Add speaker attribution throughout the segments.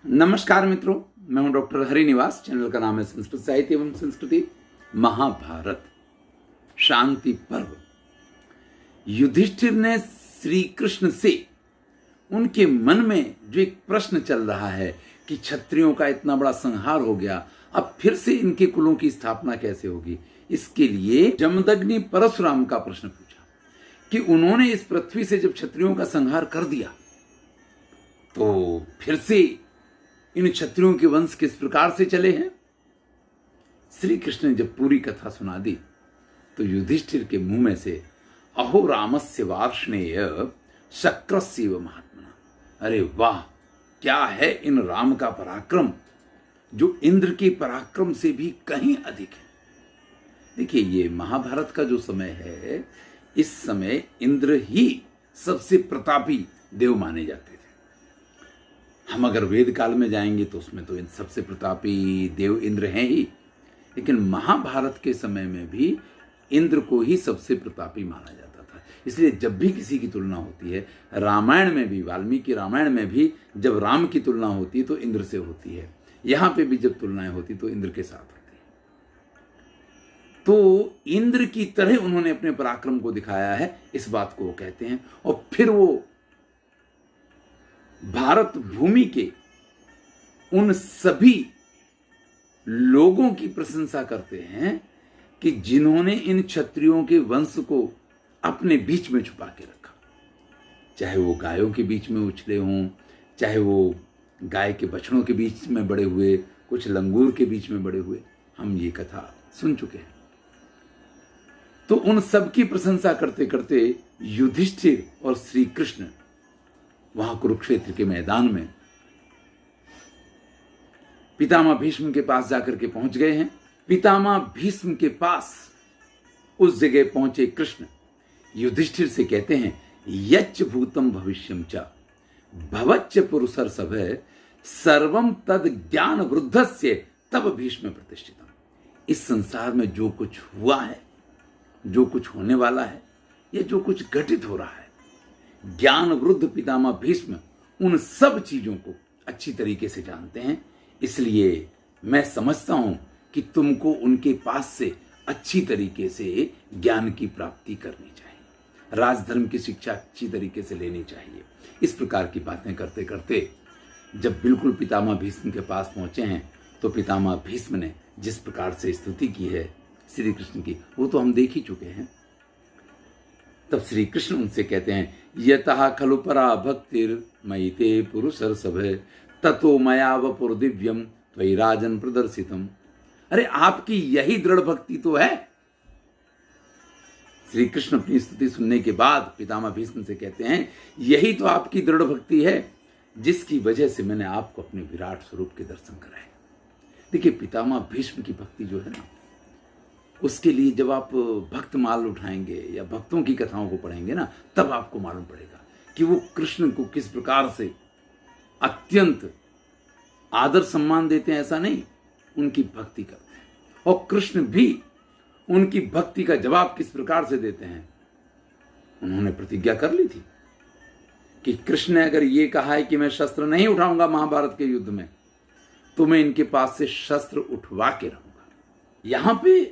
Speaker 1: नमस्कार मित्रों, मैं हूं डॉक्टर हरिनिवास। चैनल का नाम है संस्कृत साहित्य एवं संस्कृति। महाभारत शांति पर्व। युधिष्ठिर ने श्री कृष्ण से उनके मन में जो एक प्रश्न चल रहा है कि क्षत्रियों का इतना बड़ा संहार हो गया, अब फिर से इनके कुलों की स्थापना कैसे होगी, इसके लिए जमदग्नि परशुराम का प्रश्न पूछा कि उन्होंने इस पृथ्वी से जब क्षत्रियों का संहार कर दिया तो फिर से इन क्षत्रियों के वंश किस प्रकार से चले हैं। श्री कृष्ण ने जब पूरी कथा सुना दी तो युधिष्ठिर के मुंह में से अहो रामस्य वार्ष्णेय शक्रस्यैव महात्मना, अरे वाह, क्या है इन राम का पराक्रम जो इंद्र के पराक्रम से भी कहीं अधिक है। देखिए, ये महाभारत का जो समय है, इस समय इंद्र ही सबसे प्रतापी देव माने जाते थे। हम अगर वेद काल में जाएंगे तो उसमें तो इन सबसे प्रतापी देव इंद्र हैं ही, लेकिन महाभारत के समय में भी इंद्र को ही सबसे प्रतापी माना जाता था। इसलिए जब भी किसी की तुलना होती है, रामायण में भी, वाल्मीकि रामायण में भी जब राम की तुलना होती है तो इंद्र से होती है, यहां पे भी जब तुलनाएं होती तो इंद्र के साथ होती है। तो इंद्र की तरह उन्होंने अपने पराक्रम को दिखाया है, इस बात को वो कहते हैं। और फिर वो भारत भूमि के उन सभी लोगों की प्रशंसा करते हैं कि जिन्होंने इन क्षत्रियों के वंश को अपने बीच में छुपा के रखा, चाहे वो गायों के बीच में उछले हों, चाहे वो गाय के बछड़ों के बीच में बड़े हुए, कुछ लंगूर के बीच में बड़े हुए। हम ये कथा सुन चुके हैं। तो उन सब की प्रशंसा करते करते युधिष्ठिर और श्री कृष्ण वहां कुरुक्षेत्र के मैदान में पितामह भीष्म के पास जाकर के पहुंच गए हैं। पितामह भीष्म के पास उस जगह पहुंचे कृष्ण युधिष्ठिर से कहते हैं, यच्च भूतम भविष्यम च भवच्च पुरुषर सभय सर्वम तद ज्ञान वृद्धस्य तब भीष्म प्रतिष्ठितम। इस संसार में जो कुछ हुआ है, जो कुछ होने वाला है, या जो कुछ घटित हो रहा है, ज्ञान वृद्ध पितामह भीष्म उन सब चीजों को अच्छी तरीके से जानते हैं। इसलिए मैं समझता हूं कि तुमको उनके पास से अच्छी तरीके से ज्ञान की प्राप्ति करनी चाहिए, राजधर्म की शिक्षा अच्छी तरीके से लेनी चाहिए। इस प्रकार की बातें करते करते जब बिल्कुल पितामह भीष्म के पास पहुंचे हैं तो पितामह भीष्म ने जिस प्रकार से स्तुति की है श्री कृष्ण की, वो तो हम देख ही चुके हैं। तब श्री कृष्ण उनसे कहते हैं, यतः खलु परा भक्तिर मयि ते पुरुषर सभय ततो मया वपुर दिव्यम त्वयि राजन प्रदर्शितम। अरे आपकी यही दृढ़ भक्ति तो है। श्री कृष्ण अपनी स्तुति सुनने के बाद पितामह भीष्म से कहते हैं, यही तो आपकी दृढ़ भक्ति है जिसकी वजह से मैंने आपको अपने विराट स्वरूप के दर्शन कराए। देखिए, पितामह भीष्म की भक्ति जो है ना, उसके लिए जब आप भक्त माल उठाएंगे या भक्तों की कथाओं को पढ़ेंगे ना, तब आपको मालूम पड़ेगा कि वो कृष्ण को किस प्रकार से अत्यंत आदर सम्मान देते हैं। ऐसा नहीं, उनकी भक्ति करते हैं। और कृष्ण भी उनकी भक्ति का जवाब किस प्रकार से देते हैं। उन्होंने प्रतिज्ञा कर ली थी कि कृष्ण ने अगर ये कहा है कि मैं शस्त्र नहीं उठाऊंगा महाभारत के युद्ध में, तो मैं इनके पास से शस्त्र उठवा के रहूंगा। यहां पे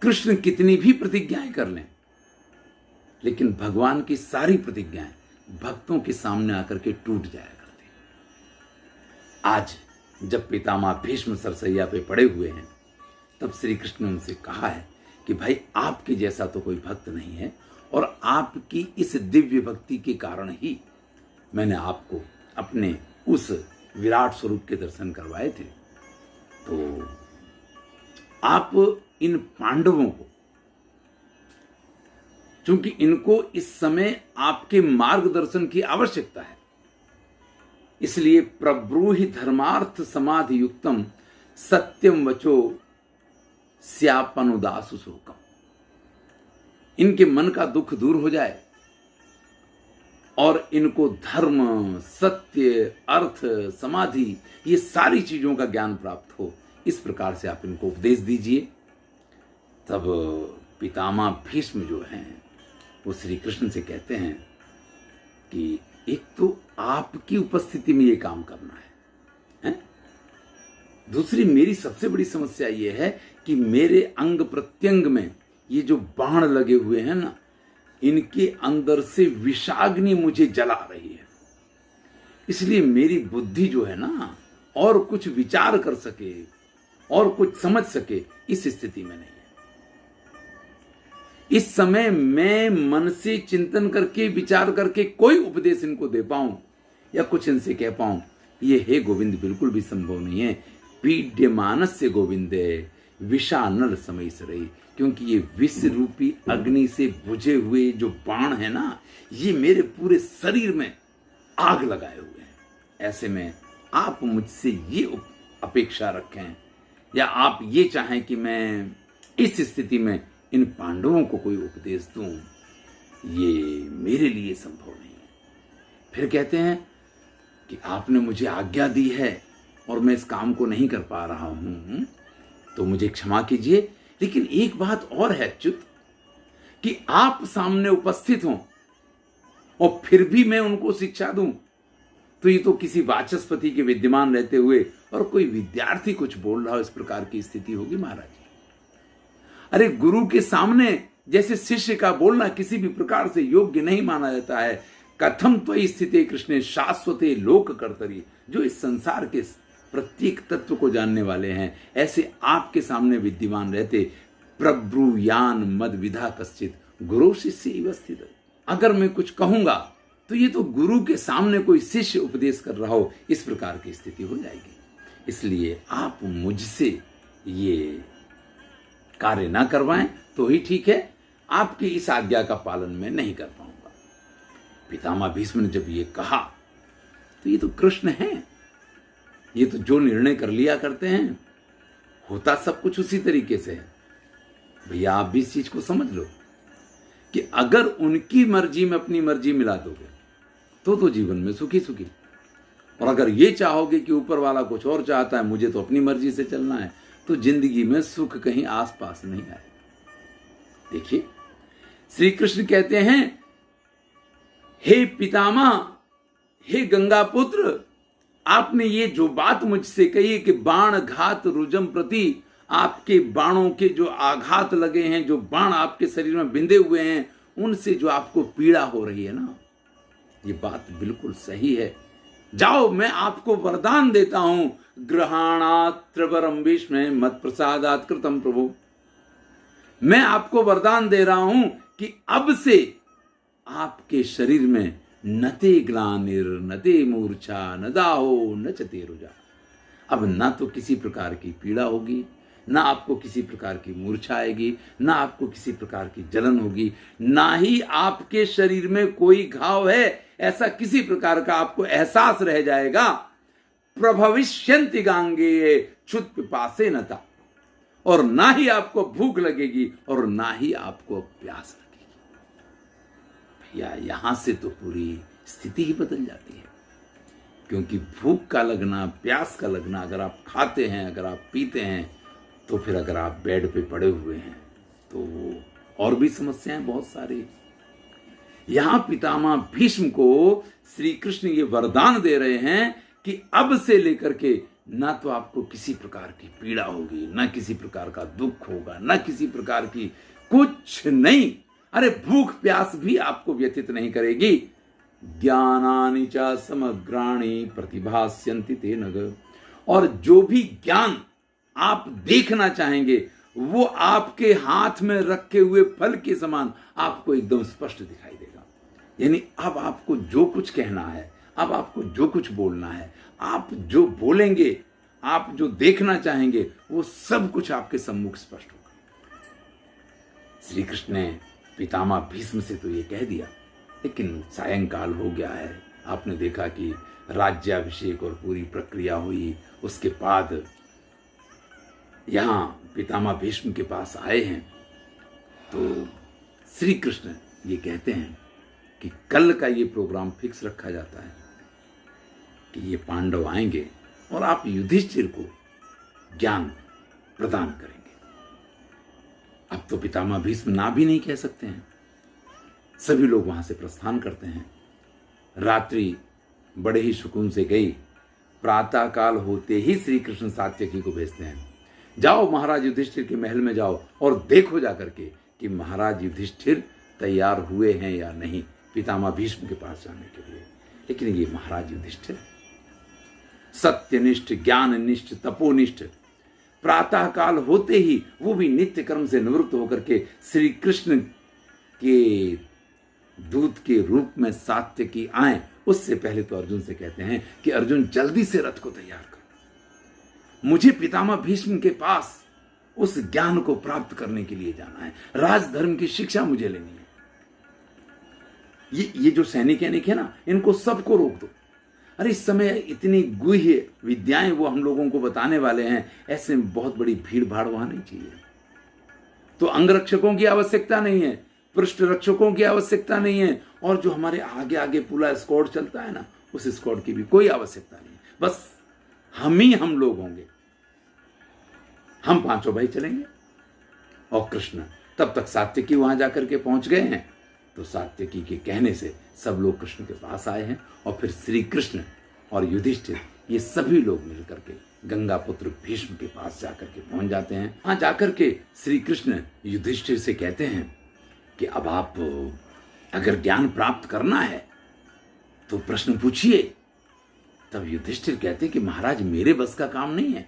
Speaker 1: कृष्ण कितनी भी प्रतिज्ञाएं कर लें, लेकिन भगवान की सारी प्रतिज्ञाएं भक्तों के सामने आकर के टूट जाया करती। आज जब पितामह भीष्म सरसैया पे पड़े हुए हैं, तब श्री कृष्ण ने उनसे कहा है कि भाई, आपके जैसा तो कोई भक्त नहीं है, और आपकी इस दिव्य भक्ति के कारण ही मैंने आपको अपने उस विराट स्वरूप के दर्शन करवाए थे। तो आप इन पांडवों को, चूंकि इनको इस समय आपके मार्गदर्शन की आवश्यकता है, इसलिए प्रब्रूहि धर्मार्थ समाधि युक्तम सत्यम वचो स्यापनुदासु शोकम। इनके मन का दुख दूर हो जाए और इनको धर्म, सत्य, अर्थ, समाधि, ये सारी चीजों का ज्ञान प्राप्त हो, इस प्रकार से आप इनको उपदेश दीजिए। तब पितामह भीष्म जो हैं वो श्री कृष्ण से कहते हैं कि एक तो आपकी उपस्थिति में ये काम करना है? दूसरी मेरी सबसे बड़ी समस्या ये है कि मेरे अंग प्रत्यंग में ये जो बाण लगे हुए हैं ना, इनके अंदर से विषाग्नि मुझे जला रही है। इसलिए मेरी बुद्धि जो है ना, और कुछ विचार कर सके और कुछ समझ सके, इस स्थिति में नहीं है। इस समय मैं मन से चिंतन करके विचार करके कोई उपदेश इनको दे पाऊं या कुछ इनसे कह पाऊं, ये हे गोविंद बिल्कुल भी संभव नहीं है। पीड्यमानस्य गोविंदे विषानल समय से रही, क्योंकि ये विष रूपी अग्नि से बुझे हुए जो बाण है ना, ये मेरे पूरे शरीर में आग लगाए हुए हैं। ऐसे में आप मुझसे ये अपेक्षा रखें या आप ये चाहें कि मैं इस स्थिति में इन पांडवों को कोई उपदेश दूं, ये मेरे लिए संभव नहीं है। फिर कहते हैं कि आपने मुझे आज्ञा दी है और मैं इस काम को नहीं कर पा रहा हूं, तो मुझे क्षमा कीजिए। लेकिन एक बात और है अच्युत, कि आप सामने उपस्थित हों और फिर भी मैं उनको शिक्षा दूं, तो ये तो किसी वाचस्पति के विद्यमान रहते हुए और कोई विद्यार्थी कुछ बोल रहा हो, इस प्रकार की स्थिति होगी महाराज। अरे गुरु के सामने जैसे शिष्य का बोलना किसी भी प्रकार से योग्य नहीं माना जाता है। कथम त्वयि स्थिते कृष्णे शाश्वते लोक कर्तरी, जो इस संसार के प्रत्येक तत्व को जानने वाले हैं, ऐसे आपके सामने विद्यमान रहते प्रब्रूयान मद विधा कश्चित गुरु शिष्य अवस्थित। अगर मैं कुछ कहूंगा तो ये तो गुरु के सामने कोई शिष्य उपदेश कर रहा हो, इस प्रकार की स्थिति हो जाएगी। इसलिए आप मुझसे ये कार्य ना करवाएं तो ही ठीक है, आपकी इस आज्ञा का पालन मैं नहीं कर पाऊंगा। पितामह भीष्म ने जब ये कहा तो ये तो कृष्ण हैं, ये तो जो निर्णय कर लिया करते हैं, होता सब कुछ उसी तरीके से है। भैया आप भी इस चीज को समझ लो कि अगर उनकी मर्जी में अपनी मर्जी मिला दोगे तो जीवन में सुखी सुखी, और अगर ये चाहोगे कि ऊपर वाला कुछ और चाहता है, मुझे तो अपनी मर्जी से चलना है, तो जिंदगी में सुख कहीं आसपास नहीं आए। देखिए श्री कृष्ण कहते हैं, हे पितामह, हे गंगा पुत्र, आपने ये जो बात मुझसे कही कि बाण घात रुजम प्रति, आपके बाणों के जो आघात लगे हैं, जो बाण आपके शरीर में बिंधे हुए हैं, उनसे जो आपको पीड़ा हो रही है ना, ये बात बिल्कुल सही है। जाओ मैं आपको वरदान देता हूं, ग्रहाणात् त्रिवरम भीष्म मत प्रसादात् कृतम प्रभु। मैं आपको वरदान दे रहा हूं कि अब से आपके शरीर में न ते ग्लानिर न ते मूर्छा न दाहो न च ते रुजा। अब ना तो किसी प्रकार की पीड़ा होगी, ना आपको किसी प्रकार की मूर्छा आएगी, ना आपको किसी प्रकार की जलन होगी, ना ही आपके शरीर में कोई घाव है ऐसा किसी प्रकार का आपको एहसास रह जाएगा। प्रभविष्यन्ति गांगे क्षुत पिपासे नता, और ना ही आपको भूख लगेगी और ना ही आपको प्यास लगेगी। भैया यहां से तो पूरी स्थिति ही बदल जाती है, क्योंकि भूख का लगना, प्यास का लगना, अगर आप खाते हैं, अगर आप पीते हैं, तो फिर अगर आप बेड पे पड़े हुए हैं तो और भी समस्याएं बहुत सारी। यहां पितामह भीष्म को श्री कृष्ण ये वरदान दे रहे हैं कि अब से लेकर के ना तो आपको किसी प्रकार की पीड़ा होगी, ना किसी प्रकार का दुख होगा, ना किसी प्रकार की कुछ नहीं। अरे भूख प्यास भी आपको व्यथित नहीं करेगी। ज्ञानानि च समग्राणि प्रतिभास्यन्ति ते नग, और जो भी ज्ञान आप देखना चाहेंगे वो आपके हाथ में रखे हुए फल के समान आपको एकदम स्पष्ट दिखाई देगा। यानी अब आपको जो कुछ कहना है, अब आपको जो कुछ बोलना है, आप जो बोलेंगे, आप जो देखना चाहेंगे, वो सब कुछ आपके सम्मुख स्पष्ट होगा। श्री कृष्ण ने पितामह भीष्म से तो ये कह दिया, लेकिन सायंकाल हो गया है। आपने देखा कि राज्याभिषेक और पूरी प्रक्रिया हुई, उसके बाद यहां पितामह भीष्म के पास आए हैं तो श्री कृष्ण ये कहते हैं कि कल का ये प्रोग्राम फिक्स रखा जाता है कि ये पांडव आएंगे और आप युधिष्ठिर को ज्ञान प्रदान करेंगे। अब तो पितामह भीष्म ना भी नहीं कह सकते हैं। सभी लोग वहां से प्रस्थान करते हैं। रात्रि बड़े ही सुकून से गई। प्रातः काल होते ही श्री कृष्ण सात्यकी को भेजते हैं, जाओ महाराज युधिष्ठिर के महल में जाओ और देखो जाकर के कि महाराज युधिष्ठिर तैयार हुए हैं या नहीं पितामह भीष्म के पास जाने के लिए। लेकिन ये महाराज युधिष्ठिर सत्यनिष्ठ, ज्ञाननिष्ठ, तपोनिष्ठ, प्रातः काल होते ही वो भी नित्य कर्म से निवृत्त होकर के श्री कृष्ण के दूत के रूप में सात्यकी आए। उससे पहले तो अर्जुन से कहते हैं कि अर्जुन जल्दी से रथ को तैयार करो, मुझे पितामह भीष्म के पास उस ज्ञान को प्राप्त करने के लिए जाना है, राजधर्म की शिक्षा मुझे लेनी है। ये जो सैनिक है ना, इनको सबको रोक दो। अरे इस समय इतनी गुह्य विद्याएं वो हम लोगों को बताने वाले हैं, ऐसे में बहुत बड़ी भीड़ भाड़ वहां नहीं चाहिए। तो अंगरक्षकों की आवश्यकता नहीं है, पृष्ठ रक्षकों की आवश्यकता नहीं है, और जो हमारे आगे आगे पूरा स्क्वाड चलता है ना, उस स्क्वाड की भी कोई आवश्यकता नहीं है। बस हम लोग होंगे, हम पांचों भाई चलेंगे और कृष्ण। तब तक सात्यकी वहां जाकर के पहुंच गए हैं। तो सात्यकी के कहने से सब लोग कृष्ण के पास आए हैं और फिर श्री कृष्ण और युधिष्ठिर ये सभी लोग मिलकर के गंगा पुत्र भीष्म के पास जाकर के पहुंच जाते हैं। वहां जाकर के श्री कृष्ण युधिष्ठिर से कहते हैं कि अब आप अगर ज्ञान प्राप्त करना है तो प्रश्न पूछिए। तब युधिष्ठिर कहते कि महाराज मेरे बस का काम नहीं है,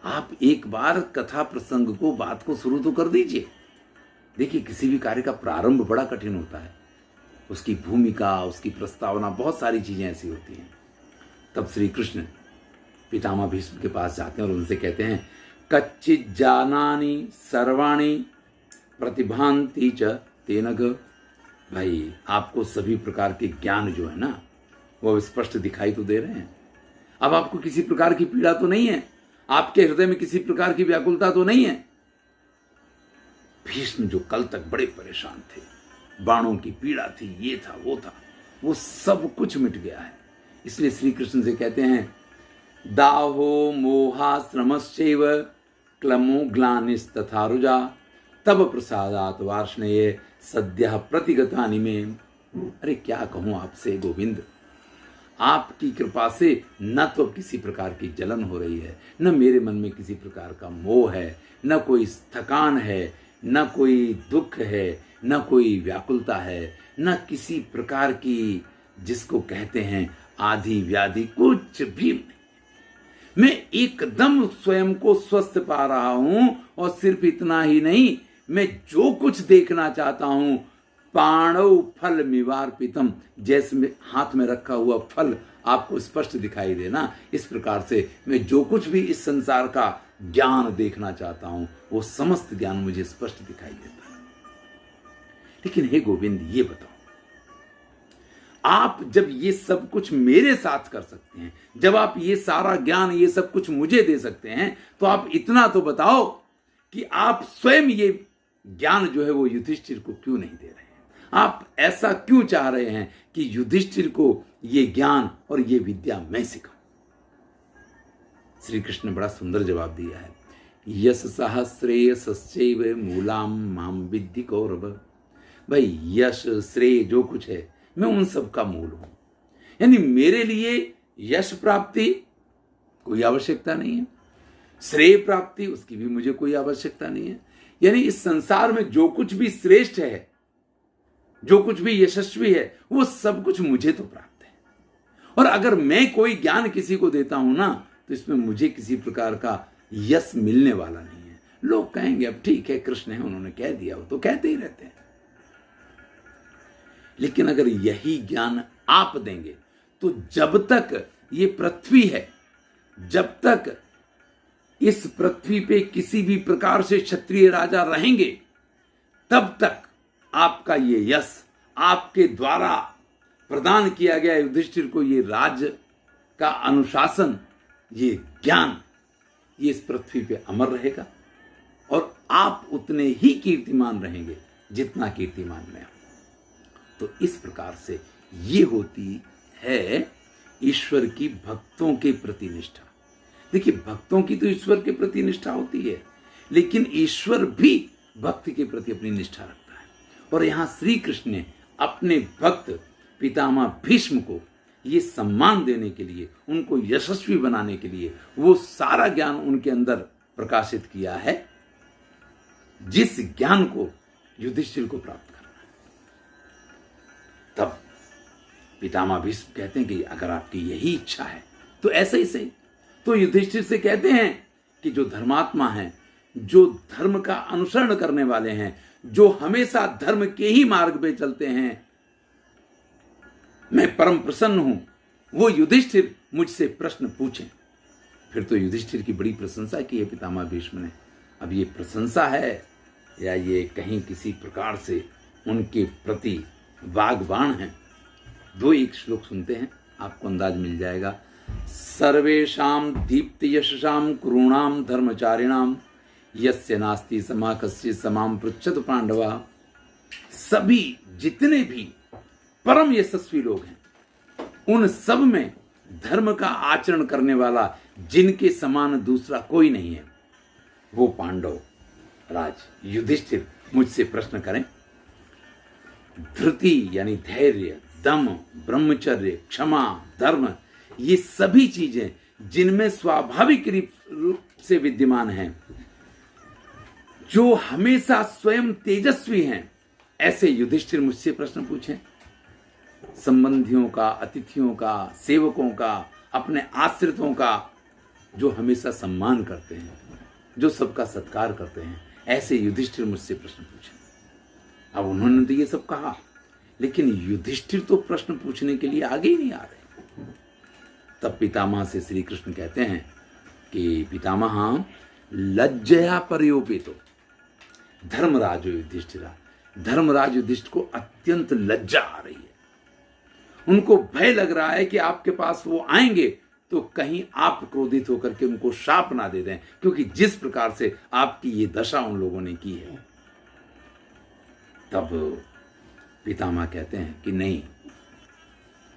Speaker 1: आप एक बार कथा प्रसंग को, बात को शुरू तो कर दीजिए। देखिए किसी भी कार्य का प्रारंभ बड़ा कठिन होता है, उसकी भूमिका, उसकी प्रस्तावना, बहुत सारी चीजें ऐसी होती हैं। तब श्री कृष्ण पितामह भीष्म के पास जाते हैं और उनसे कहते हैं कच्चित जानानि सर्वाणि प्रतिभान्ति च तेनग। भाई आपको सभी प्रकार के ज्ञान जो है ना वो स्पष्ट दिखाई तो दे रहे हैं। अब आपको किसी प्रकार की पीड़ा तो नहीं है, आपके हृदय में किसी प्रकार की व्याकुलता तो नहीं है। भीष्म जो कल तक बड़े परेशान थे, बाणों की पीड़ा थी, ये था वो सब कुछ मिट गया है। इसलिए श्री कृष्ण से कहते हैं दाहो मोहाश्रमश्चैव क्लमो ग्लानिस्तथा रुजा तब प्रसादात वार्ष्णेय सद्यः प्रतिगतानि में। अरे क्या कहूं आपसे गोविंद, आपकी कृपा से न तो किसी प्रकार की जलन हो रही है, न मेरे मन में किसी प्रकार का मोह है, न कोई थकान है, न कोई दुख है, न कोई व्याकुलता है, न किसी प्रकार की जिसको कहते हैं आदि व्याधि, कुछ भी नहीं। मैं एकदम स्वयं को स्वस्थ पा रहा हूं। और सिर्फ इतना ही नहीं, मैं जो कुछ देखना चाहता हूं पाणव फल मिवार्पितम, जैसे हाथ में रखा हुआ फल आपको स्पष्ट दिखाई देना, इस प्रकार से मैं जो कुछ भी इस संसार का ज्ञान देखना चाहता हूं वो समस्त ज्ञान मुझे स्पष्ट दिखाई देता है। लेकिन हे गोविंद ये बताओ, आप जब ये सब कुछ मेरे साथ कर सकते हैं, जब आप ये सारा ज्ञान, ये सब कुछ मुझे दे सकते हैं, तो आप इतना तो बताओ कि आप स्वयं ये ज्ञान जो है वो युधिष्ठिर को क्यों नहीं दे रहे हैं? आप ऐसा क्यों चाह रहे हैं कि युधिष्ठिर को ये ज्ञान और ये विद्या मैं सिखाऊं? श्री कृष्ण ने बड़ा सुंदर जवाब दिया है, यश सहस्रेयश्चैव मूलाम माम विद्धि कौरव। भाई यश श्रेय जो कुछ है मैं उन सब का मूल हूं। यानी मेरे लिए यश प्राप्ति कोई आवश्यकता नहीं है, श्रेय प्राप्ति उसकी भी मुझे कोई आवश्यकता नहीं है। यानी इस संसार में जो कुछ भी श्रेष्ठ है, जो कुछ भी यशस्वी है, वो सब कुछ मुझे तो प्राप्त है। और अगर मैं कोई ज्ञान किसी को देता हूं ना, तो इसमें मुझे किसी प्रकार का यश मिलने वाला नहीं है। लोग कहेंगे अब ठीक है कृष्ण है, उन्होंने कह दिया, वो तो कहते ही रहते हैं। लेकिन अगर यही ज्ञान आप देंगे तो जब तक ये पृथ्वी है, जब तक इस पृथ्वी पे किसी भी प्रकार से क्षत्रिय राजा रहेंगे, तब तक आपका ये यश, आपके द्वारा प्रदान किया गया युधिष्ठिर को ये राज्य का अनुशासन, ये ज्ञान, ये इस पृथ्वी पे अमर रहेगा और आप उतने ही कीर्तिमान रहेंगे जितना कीर्तिमान मैं हूं। तो इस प्रकार से ये होती है ईश्वर की भक्तों के प्रति निष्ठा। देखिए भक्तों की तो ईश्वर के प्रति निष्ठा होती है, लेकिन ईश्वर भी भक्ति के प्रति अपनी निष्ठा रखता है। और यहां श्री कृष्ण ने अपने भक्त पितामह भीष्म को ये सम्मान देने के लिए, उनको यशस्वी बनाने के लिए वो सारा ज्ञान उनके अंदर प्रकाशित किया है जिस ज्ञान को युधिष्ठिर को प्राप्त करना है। तब पितामह भीष्म कहते हैं कि अगर आपकी यही इच्छा है तो ऐसा ही सही। तो युधिष्ठिर से कहते हैं कि जो धर्मात्मा हैं, जो धर्म का अनुसरण करने वाले हैं, जो हमेशा धर्म के ही मार्ग पे चलते हैं, मैं परम प्रसन्न हूं, वो युधिष्ठिर मुझसे प्रश्न पूछें। फिर तो युधिष्ठिर की बड़ी प्रशंसा की है पितामह भीष्म ने। अब ये प्रशंसा है या ये कहीं किसी प्रकार से उनके प्रति वाग्बाण है? दो एक श्लोक सुनते हैं, आपको अंदाज मिल जाएगा। सर्वेषां दीप्त यशसां कुरूणां धर्मचारिणां यस्य नास्ति समा कस्य समां पृच्छत पांडवा। सभी जितने भी परम यशस्वी लोग हैं, उन सब में धर्म का आचरण करने वाला जिनके समान दूसरा कोई नहीं है, वो पांडव राज युधिष्ठिर मुझसे प्रश्न करें। धृति यानी धैर्य, दम, ब्रह्मचर्य, क्षमा, धर्म, ये सभी चीजें जिनमें स्वाभाविक रूप से विद्यमान हैं, जो हमेशा स्वयं तेजस्वी हैं, ऐसे युधिष्ठिर मुझसे प्रश्न पूछें। संबंधियों का, अतिथियों का, सेवकों का, अपने आश्रितों का जो हमेशा सम्मान करते हैं, जो सबका सत्कार करते हैं, ऐसे युधिष्ठिर मुझसे प्रश्न पूछें। अब उन्होंने तो ये सब कहा, लेकिन युधिष्ठिर तो प्रश्न पूछने के लिए आगे ही नहीं आ रहे। तब पितामह से श्री कृष्ण कहते हैं कि पितामह लज्जया पर्योपितो धर्मराज युधिष्ठिरा। धर्मराज युधिष्ठिर को अत्यंत लज्जा आ रही है। उनको भय लग रहा है कि आपके पास वो आएंगे तो कहीं आप क्रोधित होकर के उनको शाप ना दे दें, क्योंकि जिस प्रकार से आपकी ये दशा उन लोगों ने की है। तब पितामह कहते हैं कि नहीं,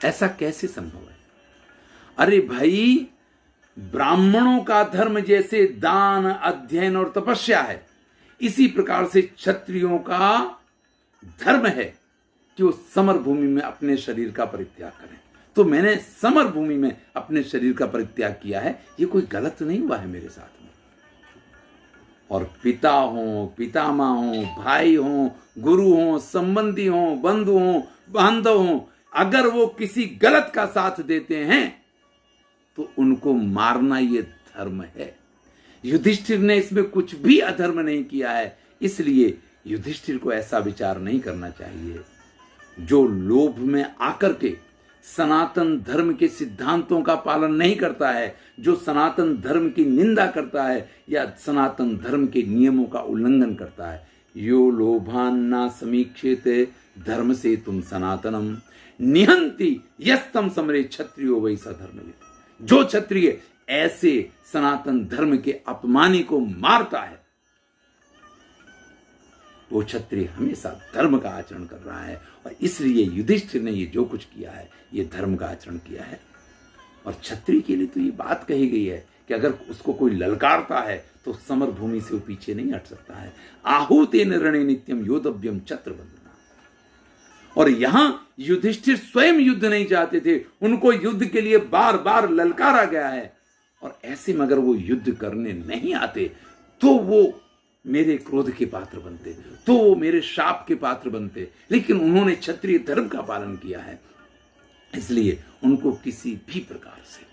Speaker 1: ऐसा कैसे संभव है? अरे भाई, ब्राह्मणों का धर्म जैसे दान, अध्ययन और तपस्या है, इसी प्रकार से क्षत्रियों का धर्म है कि वो समर भूमि में अपने शरीर का परित्याग करें। तो मैंने समर भूमि में अपने शरीर का परित्याग किया है, ये कोई गलत नहीं हुआ है मेरे साथ में। और पिता हो, पितामह हो, भाई हो, गुरु हो, संबंधी हो, बंधु हो, बांधव हो, अगर वो किसी गलत का साथ देते हैं तो उनको मारना ये धर्म है। युधिष्ठिर ने इसमें कुछ भी अधर्म नहीं किया है, इसलिए युधिष्ठिर को ऐसा विचार नहीं करना चाहिए। जो लोभ में आकर के सनातन धर्म के सिद्धांतों का पालन नहीं करता है, जो सनातन धर्म की निंदा करता है या सनातन धर्म के नियमों का उल्लंघन करता है, यो लोभान्ना समीक्षेते धर्म से तुम सनातनम निहंति यस्तम समरे क्षत्रियो वैसा धर्मविद। जो क्षत्रिय ऐसे सनातन धर्म के अपमानी को मारता है, वो क्षत्रिय हमेशा धर्म का आचरण कर रहा है। और इसलिए युधिष्ठिर ने ये जो कुछ किया है, ये धर्म का आचरण किया है। और क्षत्रिय के लिए तो ये बात कही गई है कि अगर उसको कोई ललकारता है तो समर भूमि से वो पीछे नहीं हट सकता है। आहूतेन रणे नित्यम योद्धव्यम छत्रबंधना। और यहां युधिष्ठिर स्वयं युद्ध नहीं चाहते थे, उनको युद्ध के लिए बार बार ललकारा गया है। और ऐसे में अगर वो युद्ध करने नहीं आते तो वो मेरे क्रोध के पात्र बनते, तो वो मेरे शाप के पात्र बनते। लेकिन उन्होंने क्षत्रिय धर्म का पालन किया है, इसलिए उनको किसी भी प्रकार से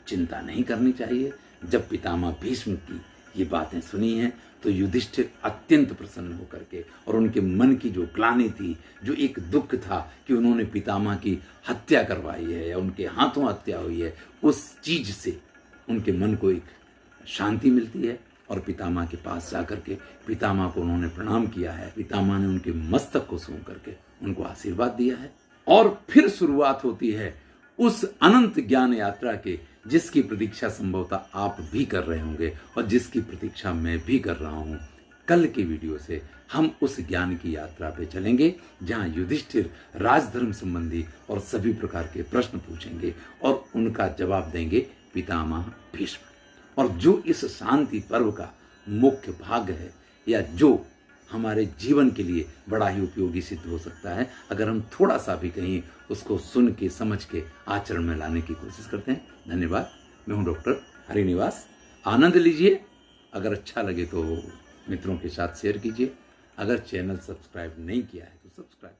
Speaker 1: चिंता नहीं करनी चाहिए। जब पितामह भीष्म की ये बातें सुनी हैं तो युधिष्ठिर अत्यंत प्रसन्न होकर के, और उनके मन की जो ग्लानि थी, जो एक दुख था कि उन्होंने पितामह की हत्या करवाई है या उनके हाथों हत्या हुई है, उस चीज से उनके मन को एक शांति मिलती है। और पितामह के पास जाकर के पितामह को उन्होंने प्रणाम किया है। पितामह ने उनके मस्तक को सूंघ करके उनको आशीर्वाद दिया है। और फिर शुरुआत होती है उस अनंत ज्ञान यात्रा के, जिसकी प्रतीक्षा संभवतः आप भी कर रहे होंगे और जिसकी प्रतीक्षा मैं भी कर रहा हूं। कल के वीडियो से हम उस ज्ञान की यात्रा पे चलेंगे, जहां युधिष्ठिर राजधर्म संबंधी और सभी प्रकार के प्रश्न पूछेंगे और उनका जवाब देंगे पितामह भीष्म। और जो इस शांति पर्व का मुख्य भाग है, या जो हमारे जीवन के लिए बड़ा ही उपयोगी सिद्ध हो सकता है अगर हम थोड़ा सा भी कहीं उसको सुन के समझ के आचरण में लाने की कोशिश करते हैं। धन्यवाद। मैं हूं डॉक्टर हरिनिवास। आनंद लीजिए। अगर अच्छा लगे तो मित्रों के साथ शेयर कीजिए। अगर चैनल सब्सक्राइब नहीं किया है तो सब्सक्राइब